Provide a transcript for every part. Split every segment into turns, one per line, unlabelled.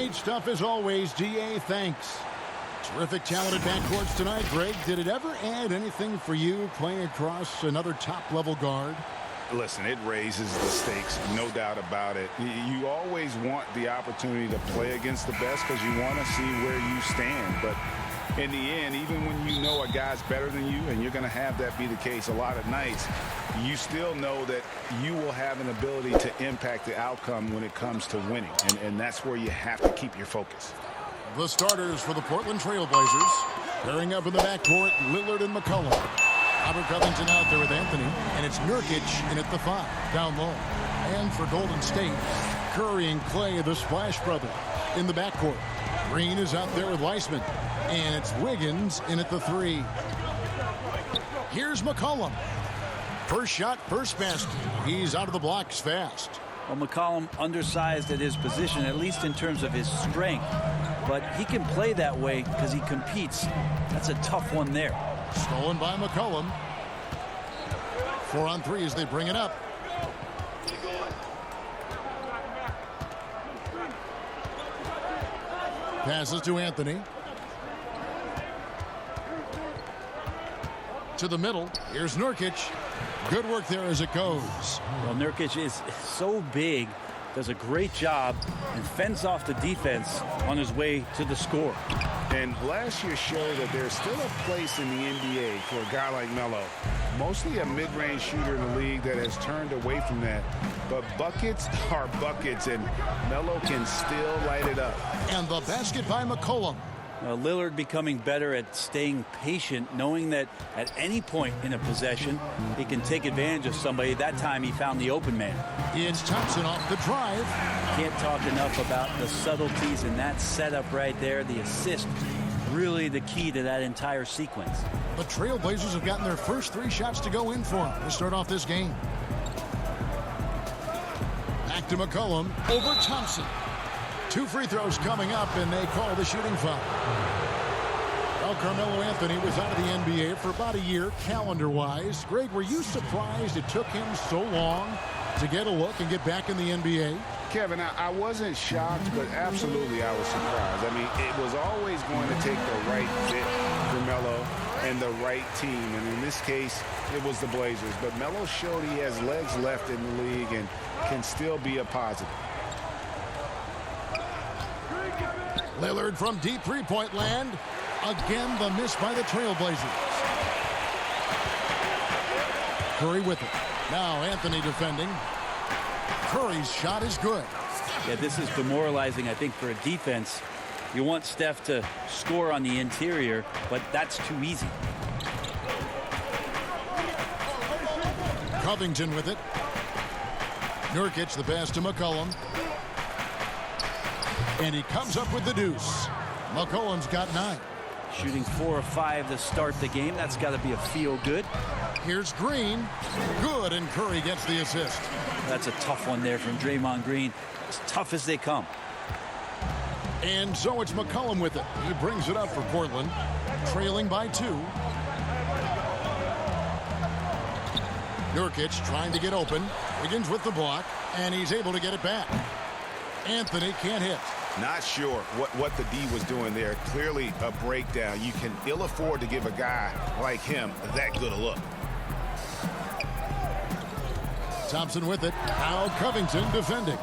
Great stuff as always, GA. Thanks. Terrific talented backcourts tonight, Greg. Did it ever add anything for you playing across another top-level guard?
Listen, it raises the stakes, no doubt about it. You always want the opportunity to play against the best because you want to see where you stand. But in the end, even when you know a guy's better than you, and you're going to have that be the case a lot of nights, you still know that you will have an ability to impact the outcome when it comes to winning. And that's where you have to keep your focus.
The starters for the Portland Trail Blazers. Pairing up in the backcourt, Lillard and McCollum. Robert Covington out there with Anthony, and it's Nurkic in at the 5, down low. And for Golden State, Curry and Clay, the Splash Brothers, in the backcourt. Green is out there with Weissman, and it's Wiggins in at the 3. Here's McCollum. First shot, first basket. He's out of the blocks fast.
Well, McCollum undersized at his position, at least in terms of his strength. But he can play that way because he competes. That's a tough one there.
Stolen by McCollum. 4 on 3 as they bring it up. Passes to Anthony. To the middle. Here's Nurkic. Good work there as it goes.
Well, Nurkic is so big, does a great job, and fends off the defense on his way to the score.
And last year showed that there's still a place in the NBA for a guy like Melo. Mostly a mid-range shooter in the league that has turned away from that. But buckets are buckets, and Melo can still light it up.
And the basket by McCollum.
Lillard becoming better at staying patient, knowing that at any point in a possession, he can take advantage of somebody. That time he found the open man.
It's Thompson off the drive.
Can't talk enough about the subtleties in that setup right there. The assist, really the key to that entire sequence.
The Trailblazers have gotten their first 3 shots to go in for them to start off this game. Back to McCollum over Thompson. 2 free throws coming up, and they call the shooting foul. Well, Carmelo Anthony was out of the NBA for about a year, calendar-wise. Greg, were you surprised it took him so long to get a look and get back in the NBA?
Kevin, I wasn't shocked, but absolutely I was surprised. I mean, it was always going to take the right fit for Melo and the right team. And in this case, it was the Blazers. But Melo showed he has legs left in the league and can still be a positive.
Lillard from deep three-point land. Again, the miss by the Trailblazers. Curry with it. Now Anthony defending. Curry's shot is good.
Yeah, this is demoralizing, I think, for a defense. You want Steph to score on the interior, but that's too easy.
Covington with it. Nurkic the pass to McCollum. And he comes up with the deuce. McCollum's got 9.
Shooting 4 of 5 to start the game. That's got to be a feel good.
Here's Green. Good, and Curry gets the assist.
That's a tough one there from Draymond Green. As tough as they come.
And so it's McCollum with it. He brings it up for Portland. Trailing by 2. Nurkic trying to get open. Wiggins with the block, and he's able to get it back. Anthony can't hit.
Not sure what the D was doing there. Clearly a breakdown. You can ill afford to give a guy like him that good a look.
Thompson with it. Now Covington defending.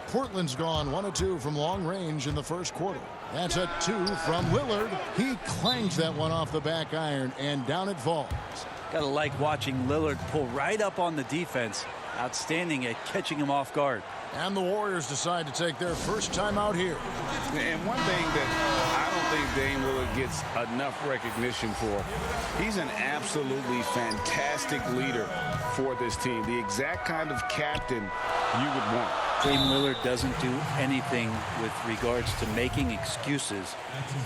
Portland's gone 1 of 2 from long range in the first quarter. That's a 2 from Lillard. He clangs that one off the back iron, and down it falls.
Gotta like watching Lillard pull right up on the defense. Outstanding at catching him off guard.
And the Warriors decide to take their first time out here.
And one thing that I don't think Dame Lillard gets enough recognition for, he's an absolutely fantastic leader for this team. The exact kind of captain you would want.
Dame Lillard doesn't do anything with regards to making excuses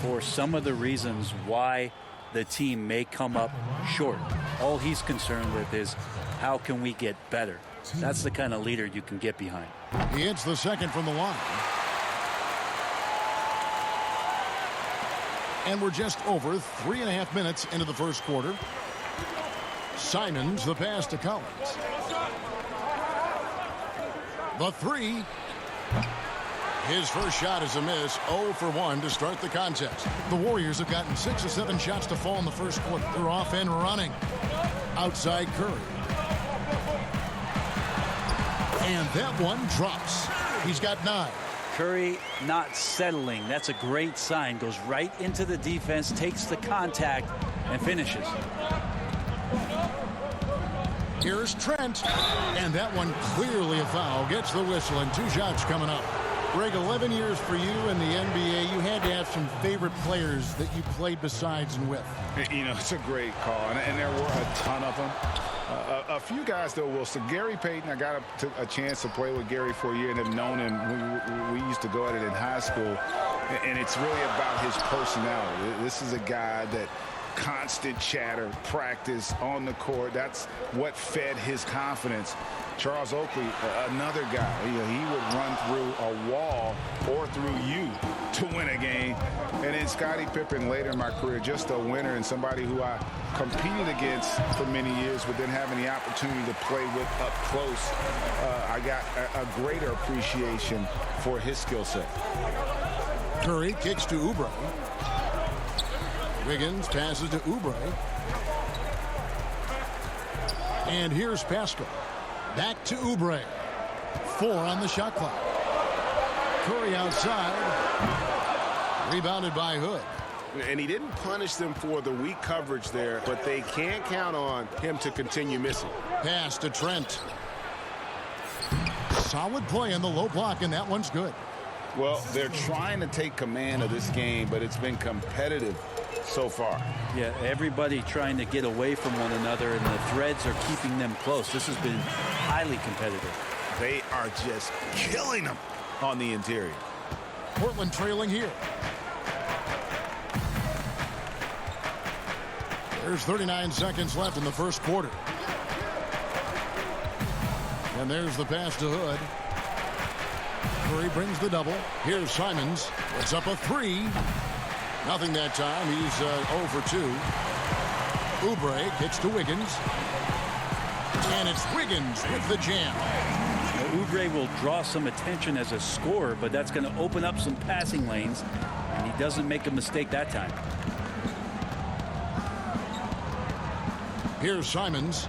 for some of the reasons why the team may come up short. All he's concerned with is how can we get better. That's the kind of leader you can get behind.
He hits the second from the line. And we're just over 3.5 minutes into the first quarter. Simons the pass to Collins. The 3 His first shot is a miss. 0 for 1 to start the contest. The Warriors have gotten 6 or 7 shots to fall in the first quarter. They're off and running. Outside Curry. And that one drops. He's got 9.
Curry not settling. That's a great sign. Goes right into the defense, takes the contact, and finishes.
Here's Trent. And that one clearly a foul. Gets the whistle and 2 shots coming up. Greg, 11 years for you in the NBA. You had to have some favorite players that you played besides and with.
You know, it's a great call, and there were a ton of them. A few guys, though, Wilson. Gary Payton, I got a chance to play with Gary for a year and have known him. We used to go at it in high school, and it's really about his personality. This is a guy that constant chatter, practice on the court. That's what fed his confidence. Charles Oakley, another guy, he would run through a wall or through you to win a game. And then Scottie Pippen later in my career, just a winner and somebody who I competed against for many years, but then having the opportunity to play with up close, I got a greater appreciation for his skill set.
Curry kicks to Oubre. Wiggins passes to Oubre. And here's Pascal. Back to Oubre. 4 on the shot clock. Curry outside. Rebounded by Hood.
And he didn't punish them for the weak coverage there, but they can't count on him to continue missing.
Pass to Trent. Solid play in the low block, and that one's good.
Well, they're trying to take command of this game, but it's been competitive so far.
Yeah, everybody trying to get away from one another, and the threads are keeping them close. This has been highly competitive.
They are just killing them on the interior.
Portland trailing here. There's 39 seconds left in the first quarter. And there's the pass to Hood. Curry brings the double. Here's Simons. It's up a 3. Nothing that time. He's 0 for 2. Oubre kicks to Wiggins. And it's Wiggins with the jam.
Now, Oubre will draw some attention as a scorer, but that's going to open up some passing lanes, and he doesn't make a mistake that time.
Here's Simons.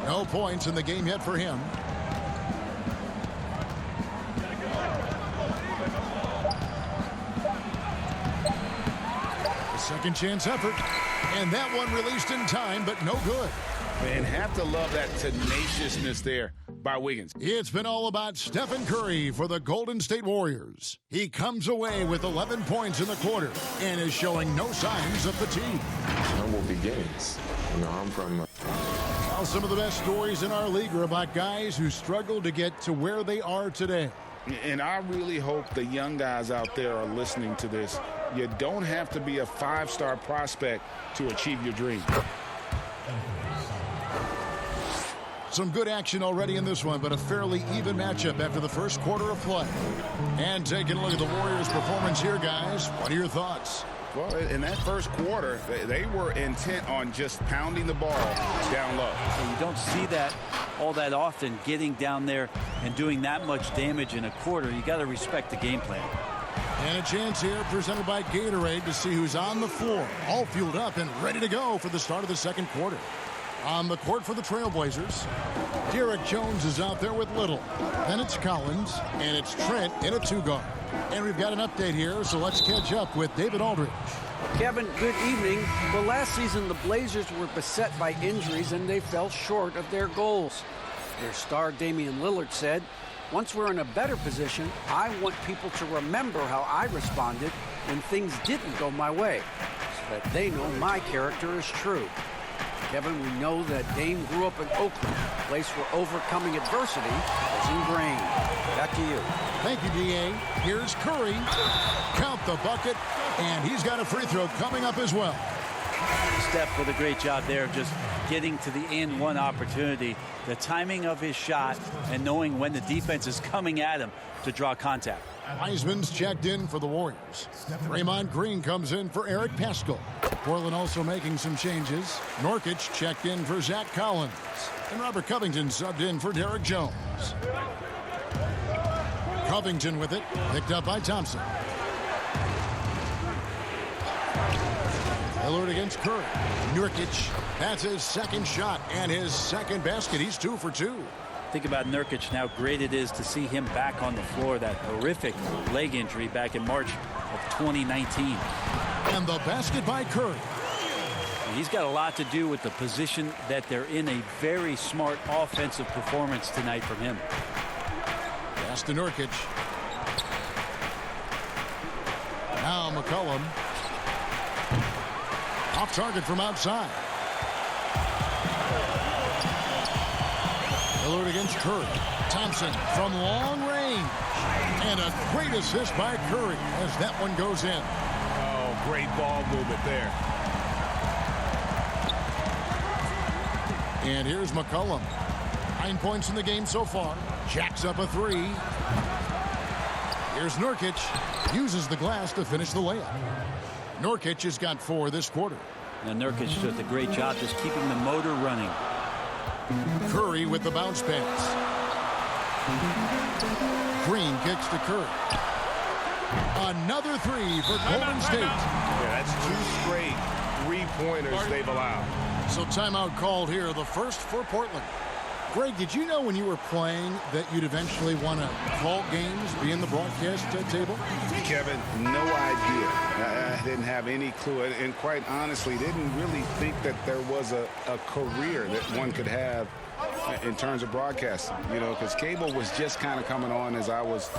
No points in the game yet for him. Second chance effort, and that one released in time, but no good.
And have to love that tenaciousness there by Wiggins.
It's been all about Stephen Curry for the Golden State Warriors. He comes away with 11 points in the quarter and is showing no signs of fatigue.
Humble beginnings. I'm from...
Well, some of the best stories in our league are about guys who struggled to get to where they are today.
And I really hope the young guys out there are listening to this. You don't have to be a 5-star prospect to achieve your dream.
Some good action already in this one, but a fairly even matchup after the first quarter of play. And taking a look at the Warriors' performance here, guys. What are your thoughts?
Well, in that first quarter, they were intent on just pounding the ball down low.
And you don't see that all that often, getting down there and doing that much damage in a quarter. You got to respect the game plan.
And a chance here presented by Gatorade to see who's on the floor, all fueled up and ready to go for the start of the second quarter. On the court for the Trailblazers, Derek Jones is out there with Little. Then it's Collins, and it's Trent in a 2-guard. And we've got an update here, so let's catch up with David Aldridge.
Kevin, good evening. Well, last season the Blazers were beset by injuries and they fell short of their goals. Their star Damian Lillard said, "Once we're in a better position, I want people to remember how I responded when things didn't go my way, so that they know my character is true." Kevin, we know that Dame grew up in Oakland, a place where overcoming adversity is ingrained. Back to you.
Thank you, D.A. Here's Curry. Count the bucket, and he's got a free throw coming up as well.
Steph with a great job there, just getting to the and one opportunity. The timing of his shot and knowing when the defense is coming at him to draw contact.
Wiseman's checked in for the Warriors. Draymond Green comes in for Eric Pascal. Portland also making some changes. Nurkic checked in for Zach Collins. And Robert Covington subbed in for Derek Jones. Covington with it. Picked up by Thompson. Lillard against Curry. Nurkic. That's his second shot and his second basket. He's 2 for 2.
Think about Nurkic, how great it is to see him back on the floor. That horrific leg injury back in March of 2019.
And the basket by Curry.
And he's got a lot to do with the position that they're in. A very smart offensive performance tonight from him.
Pass to Nurkic. Now McCollum. Off target from outside. Lillard against Curry. Thompson from long range. And a great assist by Curry as that one goes in.
Oh, great ball movement there.
And here's McCollum. 9 points in the game so far. Jacks up a 3. Here's Nurkic. Uses the glass to finish the layup. Nurkic has got 4 this quarter.
Now Nurkic does a great job just keeping the motor running.
Curry with the bounce pass. Green kicks to Curry. Another 3 for Golden State.
Yeah, that's 2 straight 3-pointers they've allowed.
So timeout called here, the first for Portland. Greg, did you know when you were playing that you'd eventually want to call games, be in the broadcast table?
Kevin, no idea. I didn't have any clue. And quite honestly, didn't really think that there was a career that one could have in terms of broadcasting. You know, because cable was just kind of coming on as I was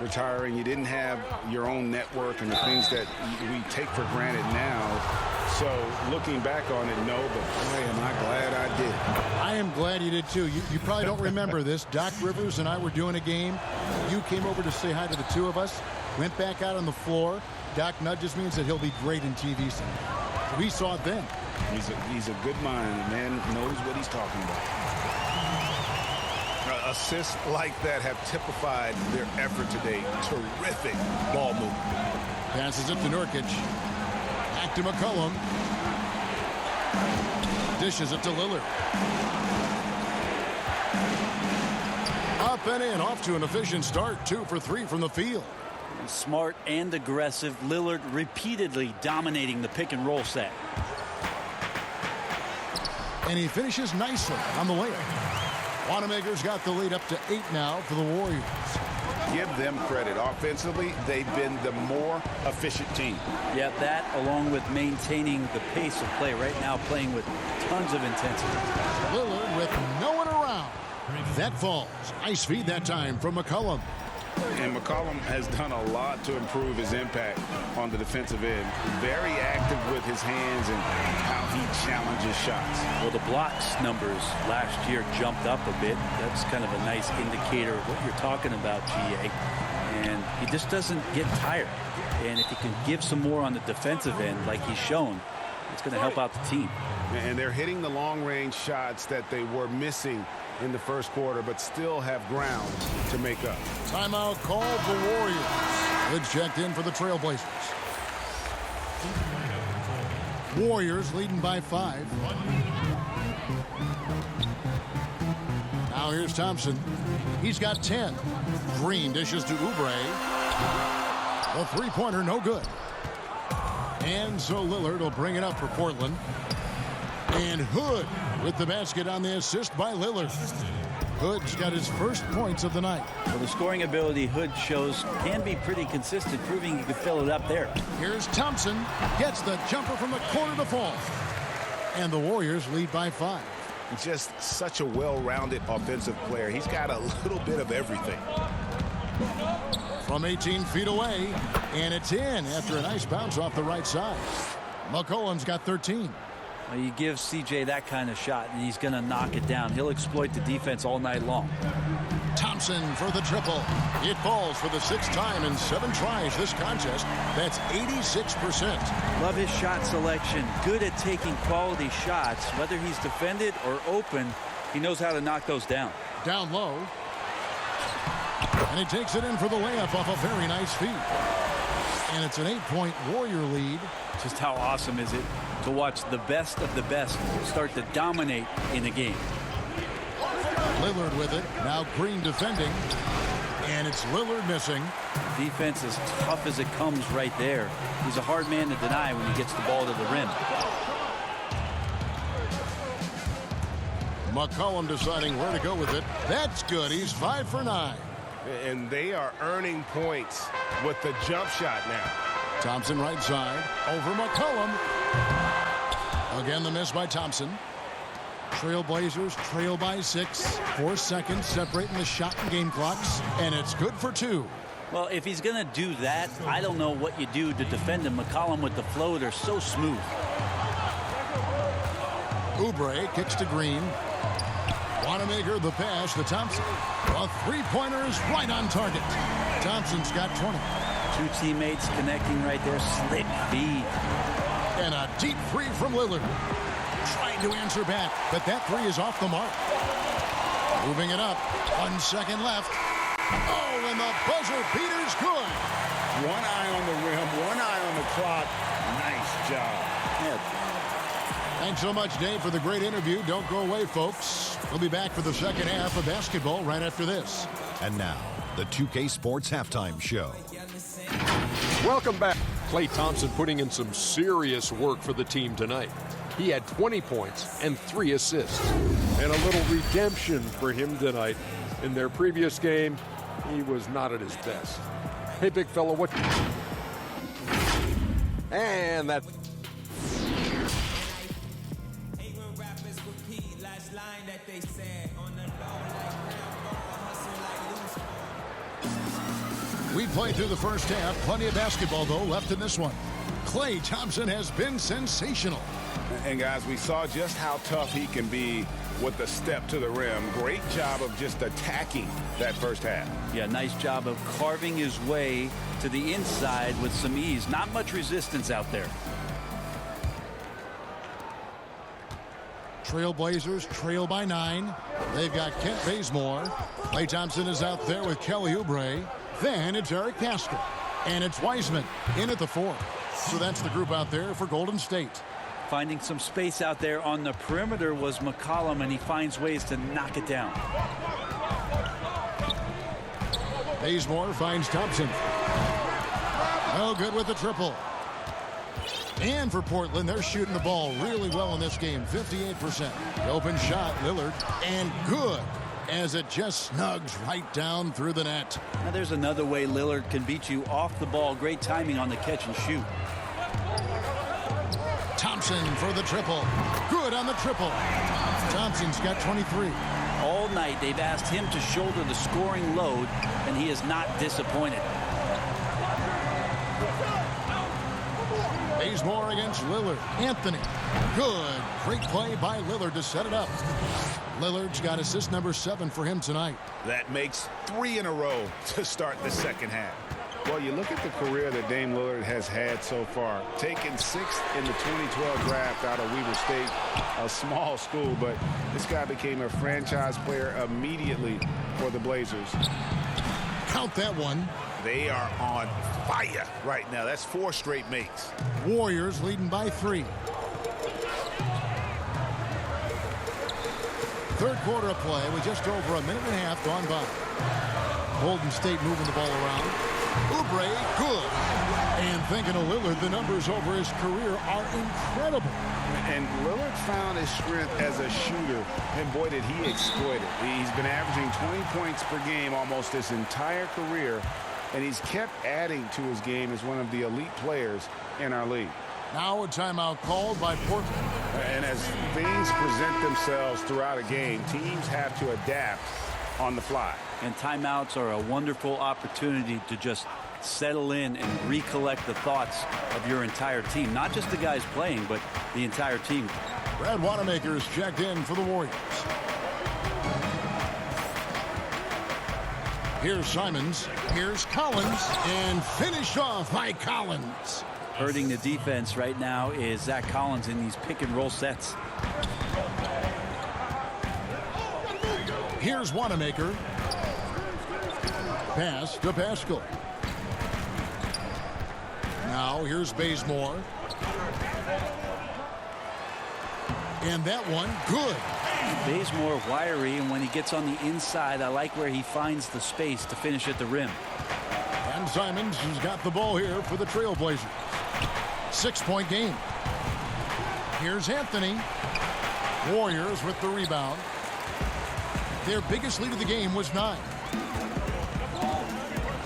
retiring. You didn't have your own network and the things that we take for granted now. So looking back on it, no, but boy, am I glad I did.
I am glad you did too. You probably don't remember this. Doc Rivers and I were doing a game. You came over to say hi to the 2 of us. Went back out on the floor. Doc nudges me and said he'll be great in TV someday. We saw it then.
He's a good mind. The man knows what he's talking about. Assists like that have typified their effort today. Terrific ball movement.
Passes it to Nurkic. Back to McCollum. Dishes it to Lillard. Up and in. Off to an efficient start. 2 for 3 from the field.
Smart and aggressive. Lillard repeatedly dominating the pick and roll set.
And he finishes nicely on the layup. Wanamaker's got the lead up to 8 now for the Warriors.
Give them credit. Offensively, they've been the more efficient team.
Yeah, that along with maintaining the pace of play right now, playing with tons of intensity.
Lillard with no one around. That falls. Nice feed that time from McCollum.
And McCollum has done a lot to improve his impact on the defensive end. Very active with his hands and how he challenges shots.
Well, the blocks numbers last year jumped up a bit. That's kind of a nice indicator of what you're talking about, GA. And he just doesn't get tired. And if he can give some more on the defensive end like he's shown, it's going to help out the team.
And they're hitting the long-range shots that they were missing in the first quarter, but still have ground to make up.
Timeout called the Warriors. Good checked in for the Trailblazers. Warriors leading by 5. Now here's Thompson. He's got 10. Green dishes to Oubre. The 3-pointer no good. And so Lillard will bring it up for Portland. And Hood with the basket on the assist by Lillard. Hood's got his first points of the night.
Well, the scoring ability Hood shows can be pretty consistent, proving he could fill it up there.
Here's Thompson. Gets the jumper from the corner to fall. And the Warriors lead by 5.
Just such a well-rounded offensive player. He's got a little bit of everything.
From 18 feet away. And it's in after a nice bounce off the right side. McCollum's got 13.
Well, you give CJ that kind of shot, and he's going to knock it down. He'll exploit the defense all night long.
Thompson for the triple. It falls for the 6th time in 7 tries this contest. That's 86%.
Love his shot selection. Good at taking quality shots. Whether he's defended or open, he knows how to knock those down.
Down low. And he takes it in for the layup off a very nice feed. And it's an 8-point Warrior lead.
Just how awesome is it to watch the best of the best start to dominate in a game.
Lillard with it. Now Green defending. And it's Lillard missing.
Defense as tough as it comes right there. He's a hard man to deny when he gets the ball to the rim.
McCollum deciding where to go with it. That's good. He's 5 for 9.
And they are earning points with the jump shot now.
Thompson right side. Over McCollum. Again, the miss by Thompson. Trailblazers trail by 6. 4 seconds separating the shot and game clocks. And it's good for 2.
Well, if he's going to do that, I don't know what you do to defend him. McCollum with the floater, so smooth.
Oubre kicks to Green. Wanamaker the pass to Thompson. A three-pointer is right on target. Thompson's got 20.
2 teammates connecting right there. Slick feed.
And a deep three from Lillard. Trying to answer back, but that three is off the mark. Moving it up. 1 second left. Oh, and the buzzer beater's good.
One eye on the rim, one eye on the clock. Nice job.
Yeah.
Thanks so much, Dave, for the great interview. Don't go away, folks. We'll be back for the second half of basketball right after this.
And now, the 2K Sports Halftime Show.
Welcome back. Klay Thompson putting in some serious work for the team tonight. He had 20 points and 3 assists. And a little redemption for him tonight. In their previous game, he was not at his best. Hey, big fella, what? And that.
We played through the first half. Plenty of basketball, though, left in this one. Klay Thompson has been sensational.
And, guys, we saw just how tough he can be with the step to the rim. Great job of just attacking that first half.
Yeah, nice job of carving his way to the inside with some ease. Not much resistance out there.
Trailblazers trail by 9. They've got Kent Bazemore. Klay Thompson is out there with Kelly Oubre. Then it's Eric Pascal. And it's Wiseman in at the 4. So that's the group out there for Golden State.
Finding some space out there on the perimeter was McCollum, and he finds ways to knock it down.
Bazemore finds Thompson. No good with the triple. And for Portland, they're shooting the ball really well in this game, 58%. The open shot, Lillard, and good, as it just snugs right down through the net.
Now there's another way Lillard can beat you off the ball. Great timing on the catch and shoot.
Thompson for the triple. Good on the triple. Thompson's got 23.
All night they've asked him to shoulder the scoring load, and he is not disappointed.
Bazemore against Lillard. Anthony. Good. Great play by Lillard to set it up. Lillard's got assist number 7 for him tonight.
That makes 3 in a row to start the second half. Well, you look at the career that Dame Lillard has had so far. Taken 6th in the 2012 draft out of Weber State, a small school, but this guy became a franchise player immediately for the Blazers.
Count that one.
They are on fire right now. That's 4 straight makes.
Warriors leading by 3. Third quarter of play with just over a minute and a half gone by. Golden State moving the ball around. Oubre, good. And thinking of Lillard, the numbers over his career are incredible.
And Lillard found his strength as a shooter, and boy, did he exploit it. He's been averaging 20 points per game almost his entire career, and he's kept adding to his game as one of the elite players in our league.
Now a timeout called by Portland.
And as things present themselves throughout a game, teams have to adapt on the fly.
And timeouts are a wonderful opportunity to just settle in and recollect the thoughts of your entire team. Not just the guys playing, but the entire team.
Brad Wanamaker's checked in for the Warriors. Here's Simons. Here's Collins. And finished off by Collins.
Hurting the defense right now is Zach Collins in these pick and roll sets.
Here's Wanamaker. Pass to Pascal. Now here's Bazemore. And that one, good.
Bazemore wiry, and when he gets on the inside, I like where he finds the space to finish at the rim.
And Simons has got the ball here for the Trailblazers. 6-point game. Here's Anthony. Warriors with the rebound. Their biggest lead of the game was 9.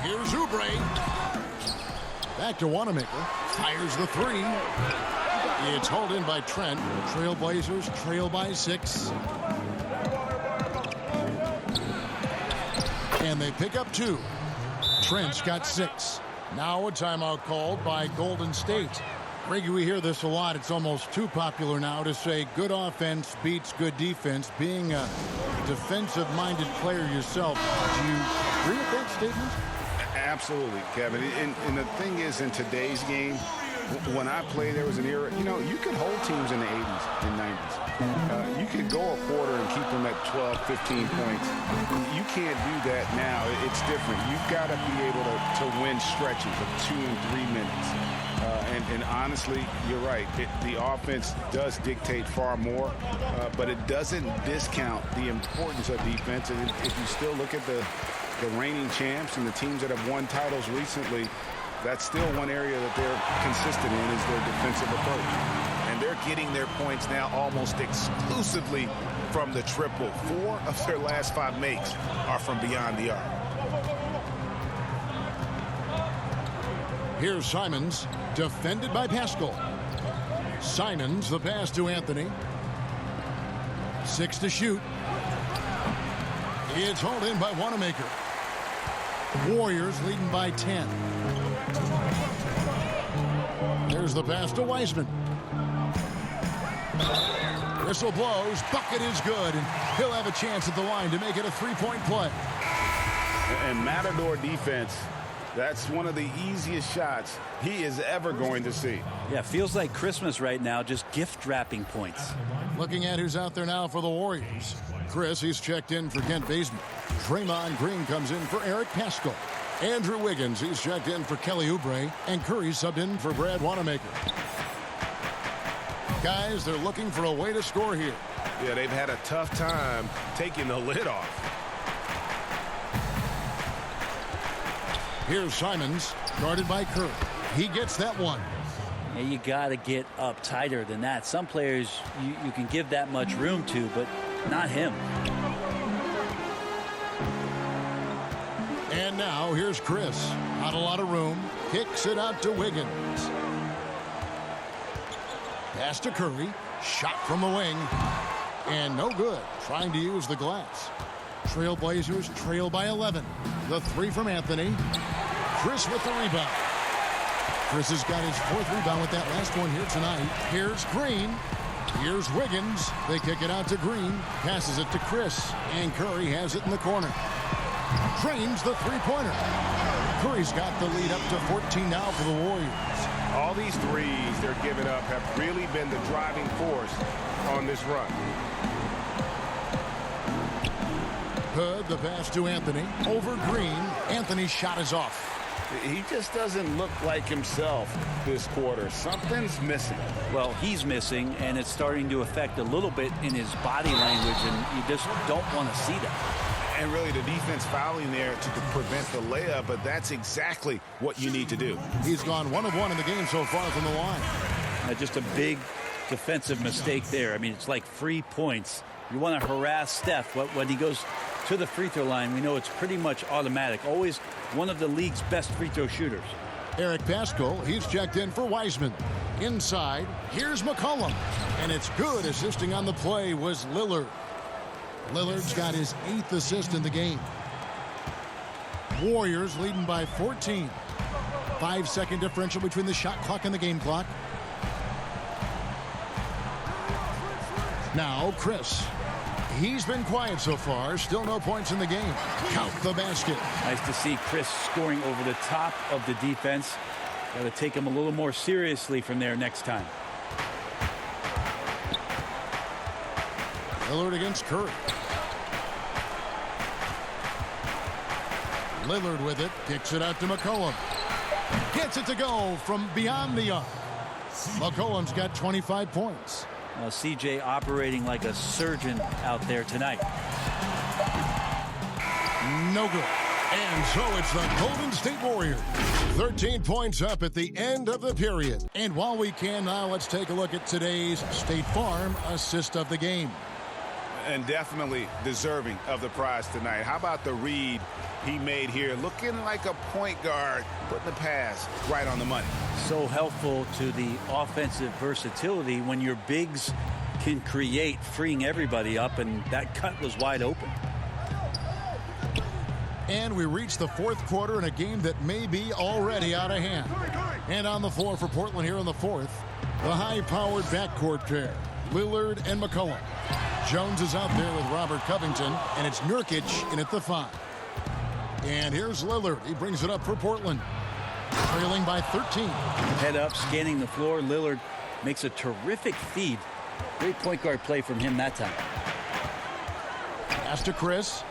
Here's Oubre. Back to Wanamaker. Fires the 3. It's hauled in by Trent. Trailblazers trail by 6. And they pick up 2. Trent's got 6. Now a timeout called by Golden State. Greggy, we hear this a lot. It's almost too popular now to say good offense beats good defense. Being a defensive-minded player yourself, do you agree with that statement?
Absolutely, Kevin. And the thing is, in today's game, when I played, there was an era, you could hold teams in the 80s and 90s. You could go a quarter and keep them at 12, 15 points. You can't do that now. It's different. You've got to be able to win stretches of 2 and 3 minutes. And honestly, you're right. The offense does dictate far more, but it doesn't discount the importance of defense. And if you still look at the reigning champs and the teams that have won titles recently, that's still one area that they're consistent in is their defensive approach. And they're getting their points now almost exclusively from the triple. 4 of their last 5 makes are from beyond the arc.
Here's Simons, defended by Pascal. Simons, the pass to Anthony. 6 to shoot. It's hauled in by Wanamaker. Warriors leading by 10. There's the pass to Wiseman. Whistle blows. Bucket is good, and he'll have a chance at the line to make it a 3-point play.
And Matador defense, that's one of the easiest shots he is ever going to see.
Yeah, feels like Christmas right now, just gift wrapping points.
Looking at who's out there now for the Warriors. Chris, he's checked in for Kent Bazemore. Draymond Green comes in for Eric Pascal. Andrew Wiggins, he's checked in for Kelly Oubre. And Curry subbed in for Brad Wanamaker. Guys, they're looking for a way to score here.
Yeah, they've had a tough time taking the lid off.
Here's Simons, guarded by Curry. He gets that one.
Yeah, you got to get up tighter than that. Some players you can give that much room to, but not him.
And now here's Chris. Not a lot of room. Kicks it out to Wiggins. Pass to Curry. Shot from the wing. And no good. Trying to use the glass. Trailblazers trail by 11. The 3 from Anthony. Chris with the rebound. Chris has got his 4th rebound with that last one here tonight. Here's Green. Here's Wiggins. They kick it out to Green. Passes it to Chris. And Curry has it in the corner. Drains the 3-pointer. Curry's got the lead up to 14 now for the Warriors.
All these threes they're giving up have really been the driving force on this run.
Hood, the pass to Anthony. Over Green. Anthony's shot is off.
He just doesn't look like himself this quarter. Something's missing.
Well, he's missing, and it's starting to affect a little bit in his body language, and you just don't want to see that.
And really the defense fouling there to prevent the layup, but that's exactly what you need to do.
He's gone 1 of 1 in the game so far from the line.
Just a big defensive mistake there. I mean, it's like free points. You want to harass Steph. When he goes to the free throw line, we know it's pretty much automatic. Always one of the league's best free throw shooters.
Eric Pascal, he's checked in for Wiseman. Inside, here's McCollum. And it's good. Assisting on the play was Lillard. Lillard's got his 8th assist in the game. Warriors leading by 14. 5-second differential between the shot clock and the game clock. Now Chris. He's been quiet so far. Still no points in the game. Count the basket.
Nice to see Chris scoring over the top of the defense. Got to take him a little more seriously from there next time.
Lillard against Curry. Lillard with it. Kicks it out to McCollum. Gets it to go from beyond the arc. McCollum's got 25 points.
CJ operating like a surgeon out there tonight.
No good. And so it's the Golden State Warriors. 13 points up at the end of the period. And while we can now, let's take a look at today's State Farm assist of the game.
And definitely deserving of the prize tonight. How about the read he made here? Looking like a point guard, putting the pass right on the money.
So helpful to the offensive versatility when your bigs can create, freeing everybody up, and that cut was wide open.
And we reach the fourth quarter in a game that may be already out of hand. And on the floor for Portland here in the fourth, the high-powered backcourt pair, Lillard and McCollum. Jones is out there with Robert Covington, and it's Nurkic in at the 5. And here's Lillard. He brings it up for Portland, trailing by 13.
Head up, scanning the floor. Lillard makes a terrific feed. Great point guard play from him that time.
Pass to Chris.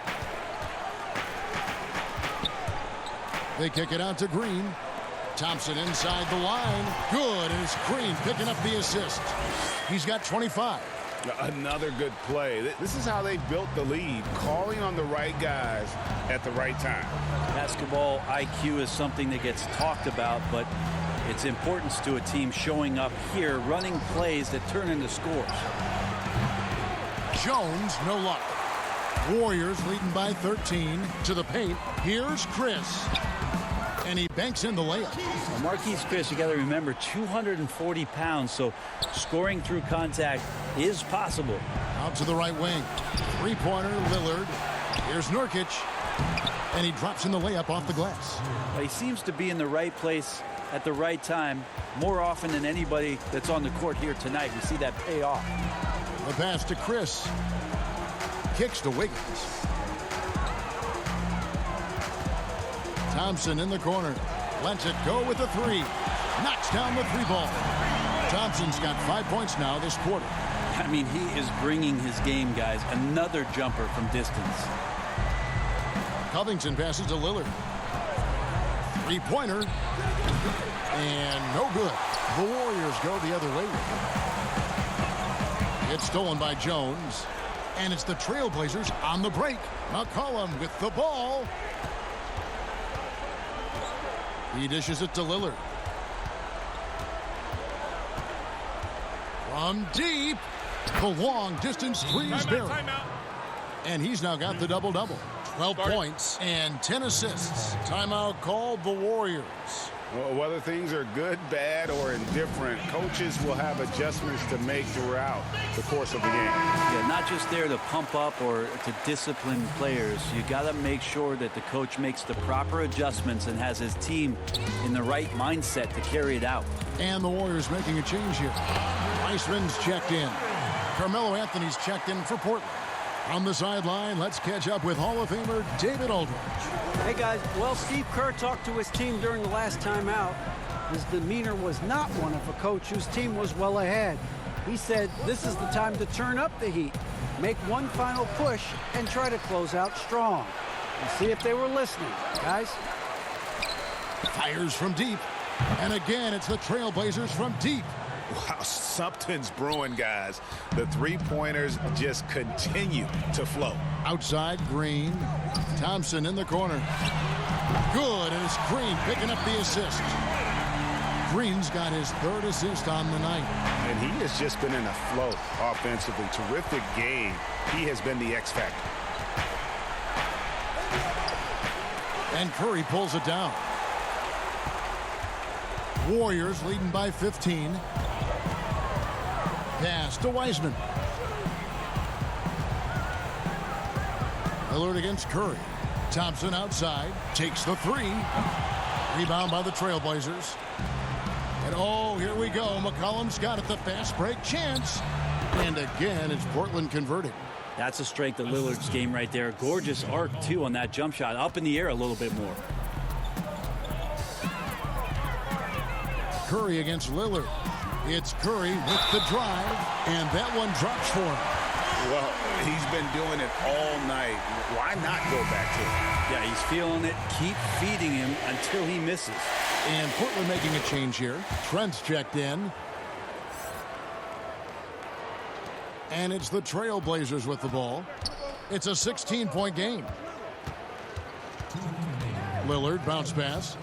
They kick it out to Green. Thompson inside the line. Good, and it's Green picking up the assist. He's got 25.
Another good play. This is how they built the lead, calling on the right guys at the right time.
Basketball IQ is something that gets talked about, but its importance to a team showing up here, running plays that turn into scores.
Jones, no luck. Warriors leading by 13 to the paint. Here's Chris. And he banks in the layup.
Well, Marquise Chris, you got to remember, 240 pounds, so scoring through contact is possible.
Out to the right wing. Three-pointer, Lillard. Here's Nurkic. And he drops in the layup off the glass.
Well, he seems to be in the right place at the right time more often than anybody that's on the court here tonight. We see that pay off.
The pass to Chris. Kicks to Wiggins. Thompson in the corner. Lets it go with the 3. Knocks down the 3 ball. Thompson's got 5 points now this quarter.
I mean, he is bringing his game, guys. Another jumper from distance.
Covington passes to Lillard. Three-pointer. And no good. The Warriors go the other way. It's stolen by Jones. And it's the Trailblazers on the break. McCollum with the ball. He dishes it to Lillard. From deep. The long distance 3 is buried. And he's now got the double-double. 12 points and 10 assists. Timeout called the Warriors.
Well, whether things are good, bad, or indifferent, coaches will have adjustments to make throughout the course of the game.
Yeah, not just there to pump up or to discipline players. You got to make sure that the coach makes the proper adjustments and has his team in the right mindset to carry it out.
And the Warriors making a change here. Weissman's checked in. Carmelo Anthony's checked in for Portland. On the sideline, let's catch up with Hall of Famer David Aldridge.
Hey, guys. Well, Steve Kerr talked to his team during the last timeout. His demeanor was not one of a coach whose team was well ahead. He said this is the time to turn up the heat, make one final push, and try to close out strong. We'll see if they were listening, guys.
Fires from deep. And again, it's the Trailblazers from deep.
Wow, something's brewing, guys. The three-pointers just continue to flow.
Outside, Green. Thompson in the corner. Good, and it's Green picking up the assist. Green's got his 3rd assist on the night.
And he has just been in a flow offensively. Terrific game. He has been the X factor.
And Curry pulls it down. Warriors leading by 15. Pass to Wiseman. Lillard against Curry. Thompson outside. Takes the 3. Rebound by the Trailblazers. And oh, here we go. McCollum's got it. The fast break chance. And again, it's Portland converting.
That's the strength of Lillard's game right there. Gorgeous arc, too, on that jump shot. Up in the air a little bit more.
Curry against Lillard. It's Curry with the drive, and that one drops for him.
Well, he's been doing it all night. Why not go back to it?
Yeah, he's feeling it. Keep feeding him until he misses.
And Portland making a change here. Trent's checked in. And it's the Trailblazers with the ball. It's a 16-point game. Lillard bounce pass.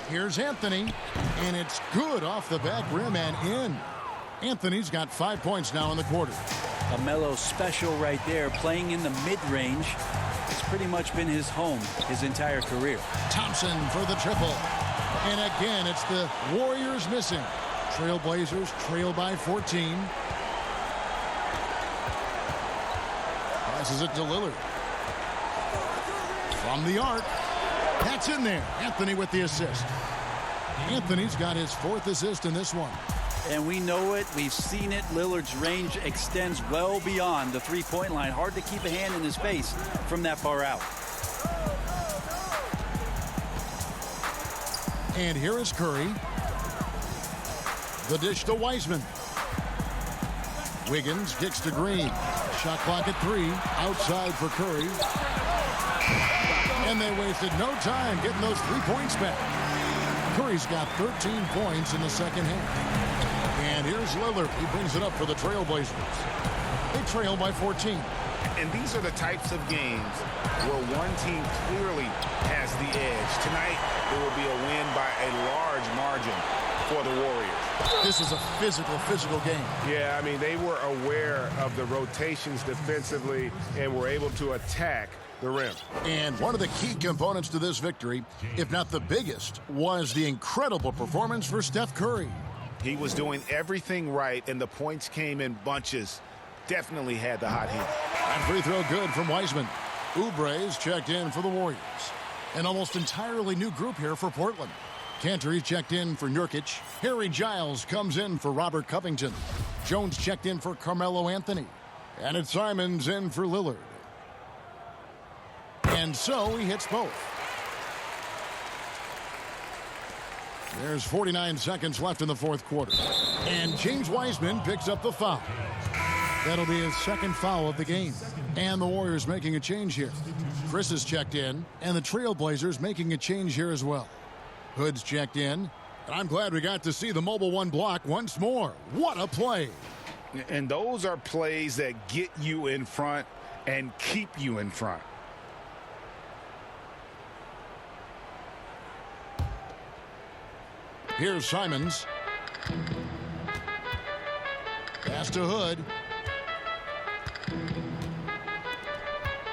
Here's Anthony, and it's good off the back rim and in. Anthony's got 5 points now in the quarter.
Carmelo special right there, playing in the mid-range. It's pretty much been his home his entire career.
Thompson for the triple. And again, it's the Warriors missing. Trailblazers trail by 14. Passes it to Lillard. From the arc. That's in there. Anthony with the assist. Anthony's got his 4th assist in this one.
And we know it. We've seen it. Lillard's range extends well beyond the three-point line. Hard to keep a hand in his face from that far out.
And here is Curry. The dish to Wiseman. Wiggins kicks to Green. Shot clock at 3. Outside for Curry. And they wasted no time getting those 3 points back. Curry's got 13 points in the second half. And here's Lillard. He brings it up for the Trailblazers. They trail by 14.
And these are the types of games where one team clearly has the edge. Tonight, it will be a win by a large margin for the Warriors.
This is a physical game.
Yeah, I mean, they were aware of the rotations defensively and were able to attack the rim.
And one of the key components to this victory, if not the biggest, was the incredible performance for Steph Curry.
He was doing everything right, and the points came in bunches. Definitely had the hot hand.
And free throw good from Wiseman. Oubre's checked in for the Warriors. An almost entirely new group here for Portland. Cantor's checked in for Nurkic. Harry Giles comes in for Robert Covington. Jones checked in for Carmelo Anthony. And it's Simons in for Lillard. And so he hits both. There's 49 seconds left in the 4th quarter. And James Wiseman picks up the foul. That'll be his 2nd foul of the game. And the Warriors making a change here. Chris is checked in, and the Trailblazers making a change here as well. Hood's checked in. And I'm glad we got to see the Mobile One block once more. What a play.
And those are plays that get you in front and keep you in front.
Here's Simons. Pass to Hood.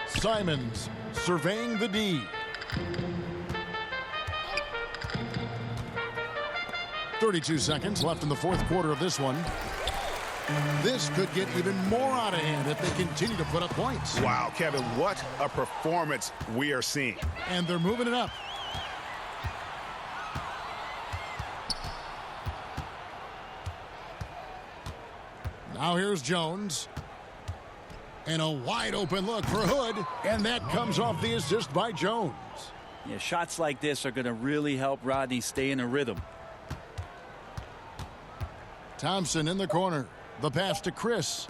Simons surveying the D. 32 seconds left in the 4th quarter of this one. This could get even more out of hand if they continue to put up points.
Wow, Kevin, what a performance we are seeing.
And they're moving it up. Now here's Jones. And a wide open look for Hood. And that comes off the assist by Jones.
Yeah, shots like this are going to really help Rodney stay in a rhythm.
Thompson in the corner. The pass to Chris.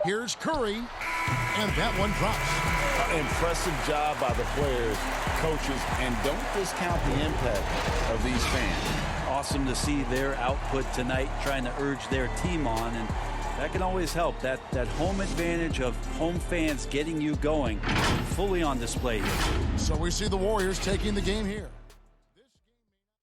Here's Curry. And that one drops.
Impressive job by the players, coaches, and don't discount the impact of these fans.
Awesome to see their output tonight, trying to urge their team on, and that can always help. That home advantage of home fans getting you going fully on display here.
So we see the Warriors taking the game here.